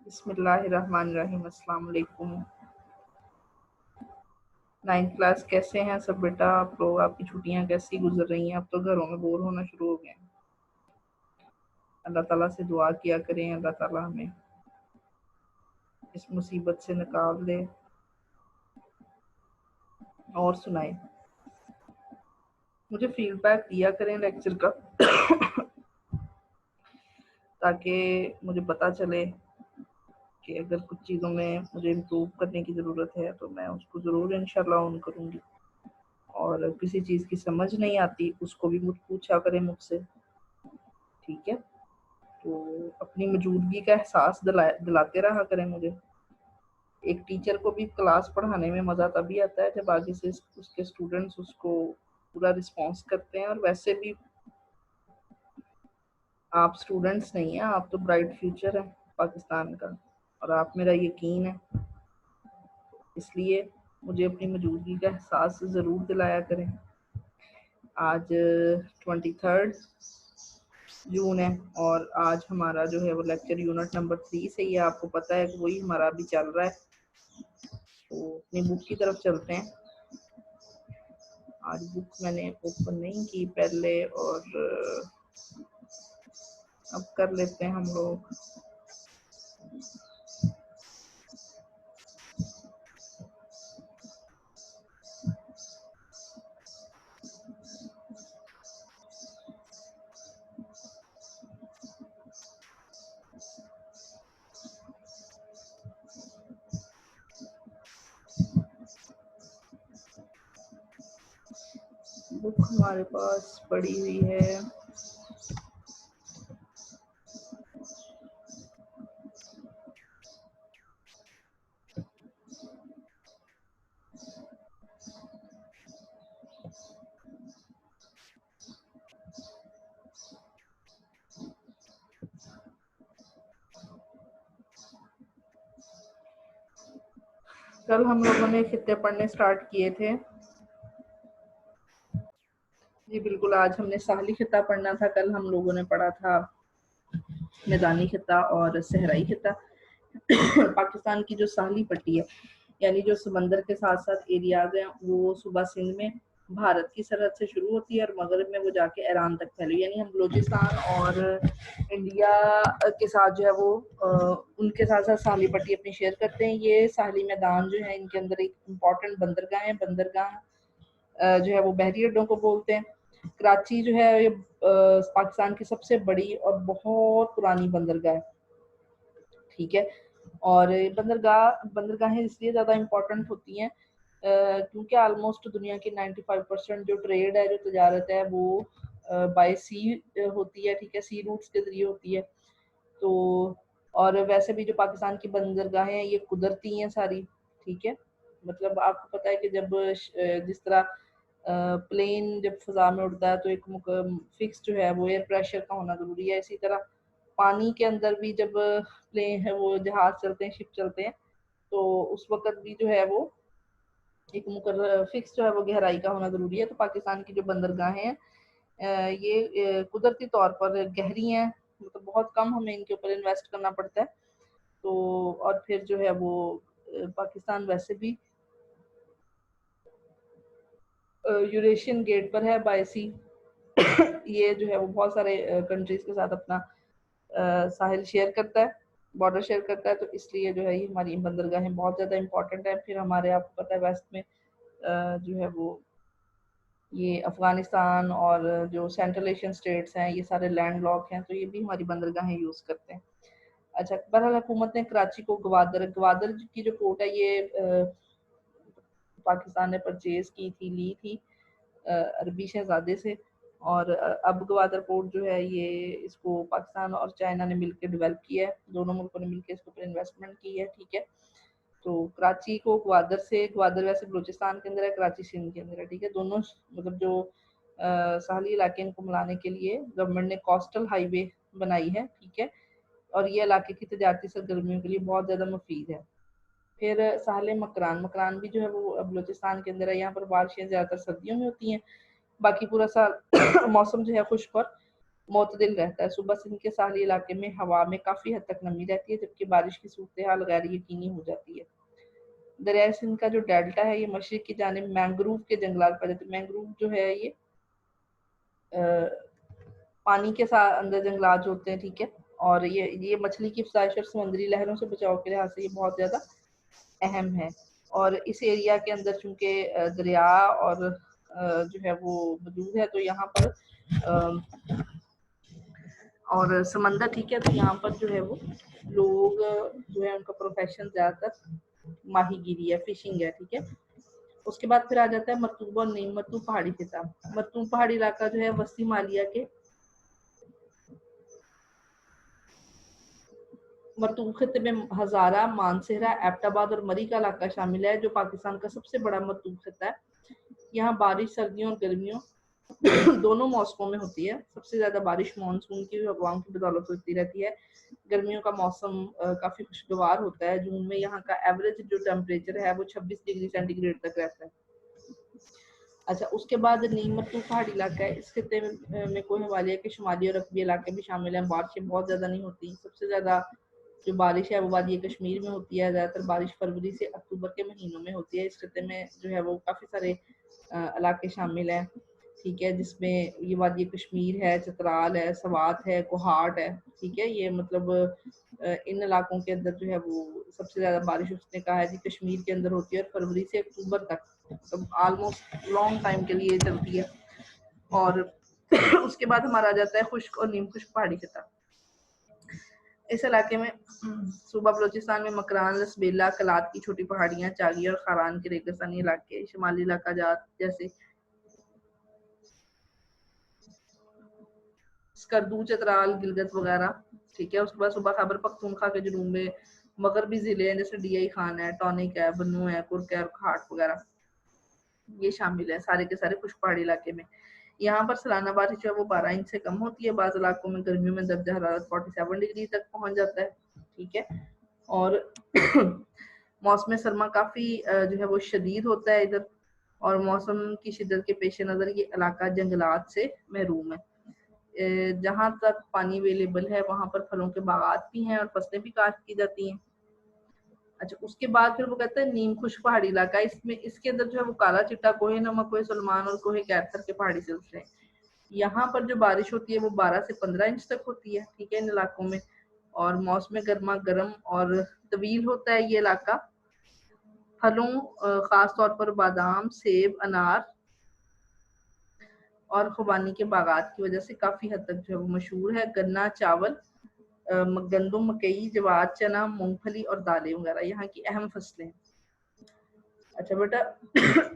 बिस्मिल्लाहिर्रहमानिर्रहीम। अस्सलाम वालेकुम। 9th क्लास कैसे हैं सब बेटा आप लोग? आपकी छुट्टियां कैसी गुजर रही हैं? अब तो घरों में बोर होना शुरू हो गए हैं। अल्लाह ताला से दुआ किया करें, अल्लाह ताला हमें इस मुसीबत से निकाल दे। और सुनाए, मुझे फीडबैक दिया करें लेक्चर का ताकि मुझे पता चले कि अगर कुछ चीज़ों में मुझे इम्प्रूव करने की ज़रूरत है तो मैं उसको ज़रूर इंशाल्लाह ऑन करूँगी। और किसी चीज़ की समझ नहीं आती उसको भी मुझ पूछा करें मुझसे, ठीक है? तो अपनी मौजूदगी का एहसास दिलाते रहा करें मुझे। एक टीचर को भी क्लास पढ़ाने में मज़ा तभी आता है जब आगे से उसके स्टूडेंट्स उसको पूरा रिस्पॉन्स करते हैं। और वैसे भी आप स्टूडेंट्स नहीं हैं, आप तो ब्राइट फ्यूचर है पाकिस्तान का, और आप मेरा यकीन है। इसलिए मुझे अपनी मौजूदगी का एहसास ज़रूर दिलाया करें। आज 23 जून है और आज हमारा जो है वो लेक्चर यूनिट नंबर 3 से ही है। आपको पता है कि वही हमारा अभी चल रहा है। तो अपनी बुक की तरफ चलते हैं। आज बुक मैंने ओपन नहीं की पहले, और अब कर लेते हैं हम लोग। बुक हमारे पास पड़ी हुई है। कल हम लोगों ने खित्ते पढ़ने स्टार्ट किए थे। जी बिल्कुल, आज हमने साहली खित्ता पढ़ना था। कल हम लोगों ने पढ़ा था मैदानी खित्ता और सहराई खित्ता। पाकिस्तान की जो साहली पट्टी है, यानी जो समंदर के साथ साथ एरियाज हैं, वो सूबा सिंध में भारत की सरहद से शुरू होती है और मगरब में वो जाके ईरान तक फैली। यानी हम बलूचिस्तान और इंडिया के साथ जो है वो उनके साथ साथ साहली पट्टी अपनी शेयर करते हैं। ये साहली मैदान जो है, इनके अंदर एक इम्पॉर्टेंट बंदरगाह है। बंदरगाह जो है वो बहरी अड्डों को बोलते हैं। कराची जो है ये पाकिस्तान की सबसे बड़ी और बहुत पुरानी बंदरगाह है, ठीक है। और बंदरगाहें इसलिए ज़्यादा इम्पोर्टेंट होती हैं क्योंकि आलमोस्ट दुनिया की 95% जो ट्रेड है, जो तजारत है, वो बाय सी होती है, ठीक है, सी रूट्स के ज़रिए होती है। तो और वैसे भी जो पाकिस्तान की बंदरगाहें हैं ये कुदरती हैं सारी, ठीक है। मतलब आपको पता है कि जब जिस तरह प्लेन जब फ़ज़ा में उड़ता है तो एक फिक्स जो है वो एयर प्रेशर का होना ज़रूरी है। इसी तरह पानी के अंदर भी जब प्लेन है वो जहाज़ चलते हैं, शिप चलते हैं, तो उस वक़्त भी जो है वो एक मुकर्रर फिक्स जो है वो गहराई का होना ज़रूरी है। तो पाकिस्तान की जो बंदरगाहें हैं ये कुदरती तौर पर गहरी हैं, मतलब बहुत कम हमें इनके ऊपर इन्वेस्ट करना पड़ता है। तो और फिर जो है वो पाकिस्तान वैसे भी यूरेशियन गेट पर है बाय सी। ये जो है वो बहुत सारे कंट्रीज़ के साथ अपना साहिल शेयर करता है, बॉर्डर शेयर करता है। तो इसलिए जो है ये हमारी बंदरगाहें बहुत ज़्यादा इम्पोर्टेंट है। फिर हमारे आपको पता है वेस्ट में जो है वो ये अफ़गानिस्तान और जो सेंट्रल एशियन स्टेट्स हैं ये सारे लैंड लॉक हैं, तो ये भी हमारी बंदरगाहें यूज़ करते हैं। अच्छा, बहरहाल हुकूमत ने कराची को गवादर की जो पोर्ट है ये पाकिस्तान ने परचेज़ की थी, ली थी अरबी शहजादे से। और अब गवादर पोर्ट जो है ये इसको पाकिस्तान और चाइना ने मिलकर डेवलप किया है। दोनों मुल्कों ने मिलकर इसके ऊपर इन्वेस्टमेंट की है, ठीक है। तो कराची को ग्वादर वैसे बलूचिस्तान के अंदर है, कराची सिंध के अंदर है, ठीक है। दोनों मतलब जो साहली इलाके इनको मिलाने के लिए गवर्नमेंट ने कोस्टल हाईवे बनाई है, ठीक है। और ये इलाके की तजारती सरगर्मियों के लिए बहुत ज़्यादा मुफीद है। फिर साहल मकरान मकरान भी जो है वो बलूचिस्तान के अंदर है। यहाँ पर बारिशें ज़्यादातर सर्दियों में होती हैं, बाकी पूरा साल मौसम जो है खुश्क और मोतदिल रहता है। सुबह सिंध के साहली इलाके में हवा में काफ़ी हद तक नमी रहती है, जबकि बारिश की सूरत हाल गैर यकीनी हो जाती है। दरियाए सिंध का जो डेल्टा है ये मशरिक की जानिब मैंग्रोव के जंगलात पाए जाते हैं। मैंग्रोव जो है ये पानी के साथ अंदर जंगलात जो होते हैं, ठीक है, और ये मछली की अफज़ाइश और समुद्री लहरों से बचाव के लिहाज से ये बहुत ज़्यादा अहम है। और इस एरिया के अंदर चूँकि दरिया और जो है वो मौजूद है, तो यहाँ पर और समंदर, ठीक है, तो यहाँ पर जो है वो लोग जो है उनका प्रोफेशन ज़्यादातर माहीगीरी है, फिशिंग है, ठीक है। उसके बाद फिर आ जाता है मरतूब और नीम मरतूब पहाड़ी खिता। मरतूब पहाड़ी इलाका जो है वस्ती मालिया के मरतूब खिते में हजारा, मानसेहरा, एबटाबाद और मरी का इलाका शामिल है, जो पाकिस्तान का सबसे बड़ा मरतूब खिता है। यहाँ बारिश सर्दियों और गर्मियों दोनों मौसमों में होती है। सबसे ज़्यादा बारिश मानसून की हवाओं की बदौलत होती रहती है। गर्मियों का मौसम काफ़ी खुशगवार होता है। जून में यहाँ का एवरेज जो टेम्परेचर है वो 26 डिग्री सेंटीग्रेड तक रहता है। अच्छा, उसके बाद नीम मरतूब पहाड़ी इलाका है। इस खिते में कोह वालिया के शुमाली और रकबी इलाके भी शामिल हैं। बारिशें बहुत ज़्यादा नहीं होती। सबसे ज़्यादा जो बारिश है वो वादी कश्मीर में होती है। ज़्यादातर बारिश फरवरी से अक्टूबर के महीनों में होती है। इस खिते में जो है वो काफ़ी सारे इलाके शामिल हैं, ठीक है, जिसमें ये वादी कश्मीर है, चतराल है, सवात है, कोहाट है, ठीक है। ये मतलब इन इलाकों के अंदर जो है वो सबसे ज़्यादा बारिश उसने कहा है जी कश्मीर के अंदर होती है, और फरवरी से अक्टूबर तक, तो ऑलमोस्ट लॉन्ग टाइम के लिए चलती है। और उसके बाद हमारा आ जाता है खुश्क और नीम खुश्क पहाड़ी खिता। इस इलाके में सूबा बलोचिस्तान में मकरान, लसबेला, कलात की छोटी पहाड़ियाँ, चागी और खारान के रेगिस्तानी इलाके, शुमाली इलाका जात जैसे स्कर्दू, चतराल, गिलगित वगैरह, ठीक है। उसके बाद सूबा खैबर पख्तूनख्वा के जुनूब में मगरबी ज़िले हैं, जैसे डीआई खान है, टॉनिक है, बन्नू है, कुर्क है और खाट वगैरह, ये शामिल है सारे के सारे खुश्क पहाड़ी इलाके में। यहाँ पर सालाना बारिश जो है वो 12 इंच से कम होती है। बाज़ इलाकों में गर्मियों में दर्जा हरारत 47 डिग्री तक पहुँच जाता है, ठीक है। और मौसम सरमा काफ़ी जो है वो शदीद होता है इधर, और मौसम की शिद्दत के पेश नज़र ये इलाका जंगलात से महरूम है। जहाँ तक पानी अवेलेबल है वहाँ पर फलों के बागात भी हैं और फसलें भी काश्त की जाती हैं। अच्छा, उसके बाद फिर वो कहते हैं नीम खुश्क पहाड़ी इलाका। इसमें इसके अंदर जो है वो काला चिट्टा, कोहे नमक, कोहे सलमान और कोहे कैथर के पहाड़ी सिलसिले हैं। यहाँ पर जो बारिश होती है वो 12 से 15 इंच तक होती है, ठीक है, इन इलाकों में। और मौसम गर्मा गर्म और तवील होता है ये इलाका। फलों खास तौर पर बादाम, सेब, अनार और खुबानी के बागात की वजह से काफ़ी हद तक जो है वो मशहूर है। गन्ना, चावल, गंदम, मकई, जवार, चना, मूंगफली और दालें वगैरह यहाँ की अहम फसलें हैं। अच्छा बेटा,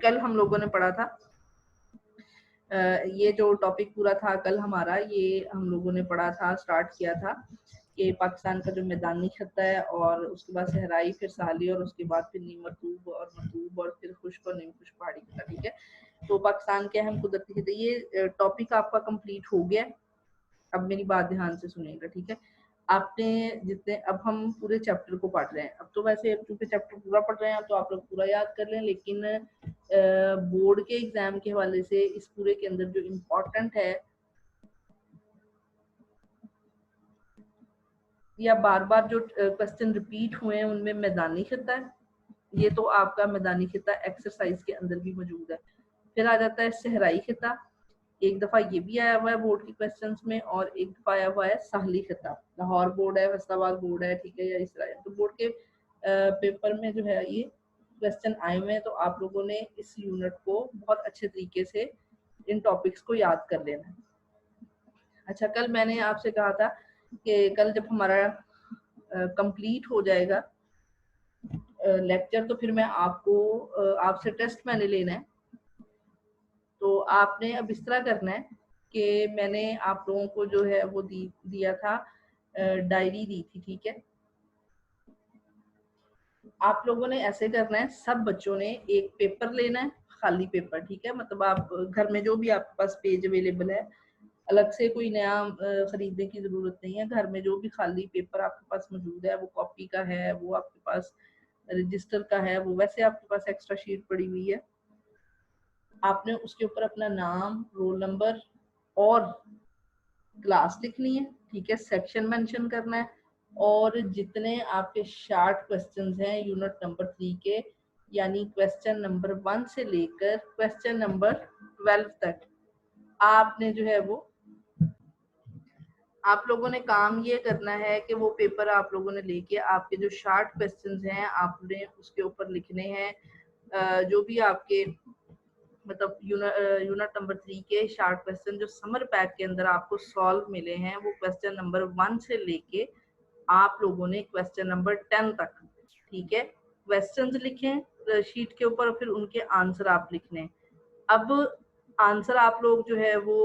कल हम लोगों ने पढ़ा था, ये जो टॉपिक पूरा था कल हमारा, ये हम लोगों ने पढ़ा था, स्टार्ट किया था कि पाकिस्तान का जो मैदानी खत्ता है और उसके बाद सहराई, फिर साहली, और उसके बाद फिर नीम मरतूब और मरतूब और फिर खुश्क और नीम खुश्क पहाड़ी खत्ता, ठीक है। तो पाकिस्तान के अहम कुदरती खत्ते, ये टॉपिक आपका कंप्लीट हो गया। अब मेरी बात ध्यान से सुनिएगा, ठीक है। आपने जितने, अब हम पूरे चैप्टर को पढ़ रहे हैं। अब तो वैसे चूंकि चैप्टर पूरा पढ़ रहे हैं तो आप लोग पूरा याद कर लें, लेकिन बोर्ड के एग्जाम के हवाले से इस पूरे के अंदर जो इम्पोर्टेंट है या बार बार जो क्वेश्चन रिपीट हुए हैं उनमें मैदानी खिता है। ये तो आपका मैदानी खिता एक्सरसाइज के अंदर भी मौजूद है। फिर आ जाता है सहराई खिता। एक दफा ये भी आया हुआ है बोर्ड के क्वेश्चंस में, और एक दफा आया हुआ है साहली खिता। लाहौर बोर्ड है, फैसलाबाद बोर्ड है, ठीक है, या इस तरह। तो बोर्ड के पेपर में जो है ये क्वेश्चन आए हुए हैं, तो आप लोगों ने इस यूनिट को बहुत अच्छे तरीके से इन टॉपिक्स को याद कर लेना है। अच्छा, कल मैंने आपसे कहा था कि कल जब हमारा कंप्लीट हो जाएगा लेक्चर, तो फिर मैं आपको आपसे टेस्ट मैंने लेना है। तो आपने अब इस तरह करना है कि मैंने आप लोगों को जो है वो दिया था, डायरी दी थी, ठीक है। आप लोगों ने ऐसे करना है, सब बच्चों ने एक पेपर लेना है, खाली पेपर, ठीक है। मतलब आप घर में जो भी आपके पास पेज अवेलेबल है, अलग से कोई नया खरीदने की जरूरत नहीं है। घर में जो भी खाली पेपर आपके पास मौजूद है, वो कॉपी का है, वो आपके पास रजिस्टर का है, वो वैसे आपके पास एक्स्ट्रा शीट पड़ी हुई है, आपने उसके ऊपर अपना नाम, रोल नंबर और क्लास लिखनी है, ठीक है, सेक्शन मेंशन करना है, और जितने आपके शार्ट क्वेश्चंस हैं यूनिट नंबर 3 के, यानी क्वेश्चन नंबर 1 से लेकर क्वेश्चन नंबर 12 तक आपने जो है वो, आप लोगों ने काम ये करना है कि वो पेपर आप लोगों ने लेके आपके जो शार्ट क्वेश्चंस हैं आपने उसके ऊपर लिखने हैं। जो भी आपके मतलब यूनिट नंबर 3 के शार्ट क्वेश्चन जो समर पैक के अंदर आपको सॉल्व मिले हैं, वो क्वेश्चन नंबर 1 से लेके आप लोगों ने क्वेश्चन नंबर 10 तक, ठीक है, क्वेश्चंस लिखें शीट के ऊपर, फिर उनके आंसर आप लिखने। अब आंसर आप लोग जो है वो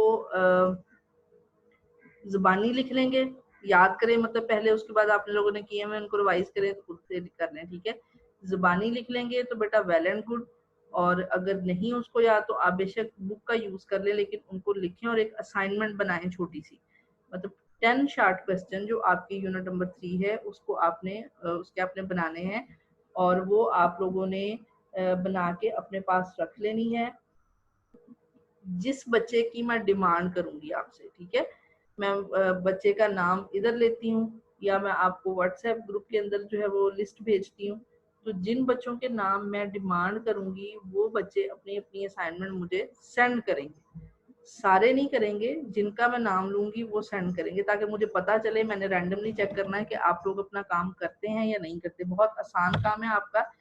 जुबानी लिख लेंगे, याद करें, मतलब पहले, उसके बाद आप लोगों ने किए हैं उनको रिवाइज करें, खुद से कर लें, ठीक है। जुबानी लिख लेंगे तो बेटा वेल एंड गुड, और अगर नहीं उसको याद तो आप बेशक बुक का यूज कर लें, लेकिन उनको लिखें और एक असाइनमेंट बनाएं छोटी सी, मतलब 10 शार्ट क्वेश्चन जो आपके यूनिट नंबर 3 है उसको आपने उसके आपने बनाने हैं, और वो आप लोगों ने बना के अपने पास रख लेनी है। जिस बच्चे की मैं डिमांड करूंगी आपसे, ठीक है, मैं बच्चे का नाम इधर लेती हूँ, या मैं आपको व्हाट्सएप ग्रुप के अंदर जो है वो लिस्ट भेजती हूँ, तो जिन बच्चों के नाम मैं डिमांड करूंगी वो बच्चे अपनी अपनी असाइनमेंट मुझे सेंड करेंगे, सारे नहीं करेंगे, जिनका मैं नाम लूंगी वो सेंड करेंगे, ताकि मुझे पता चले, मैंने रैंडमली चेक करना है कि आप लोग अपना काम करते हैं या नहीं करते। बहुत आसान काम है आपका,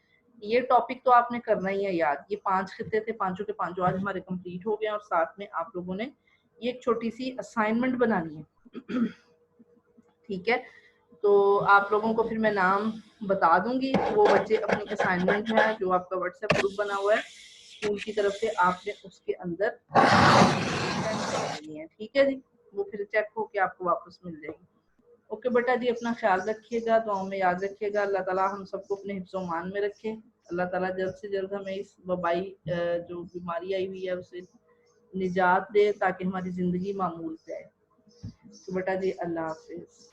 ये टॉपिक तो आपने करना ही है याद। ये 5 खिते थे, पांचों के पांचों आज हमारे कंप्लीट हो गए, और साथ में आप लोगों ने ये एक छोटी सी असाइनमेंट बनानी है, ठीक है। तो आप लोगों को फिर मैं नाम बता दूंगी, वो बच्चे अपनी असाइनमेंट है जो आपका व्हाट्सएप ग्रुप बना हुआ है स्कूल की तरफ से, आपने उसके अंदर है, ठीक है जी, वो फिर चेक होके आपको वापस मिल जाएगी। ओके बेटा जी, अपना ख्याल रखिएगा, दुआओं में याद रखिएगा, अल्लाह ताला हम सबको अपने हिफ्ज़ मान में रखे, अल्लाह ताला जल्द से जल्द हमें इस वबाई जो बीमारी आई हुई है उसे निजात दे, ताकि हमारी ज़िंदगी मामूल जाए। तो बेटा जी अल्लाह हाफिज़।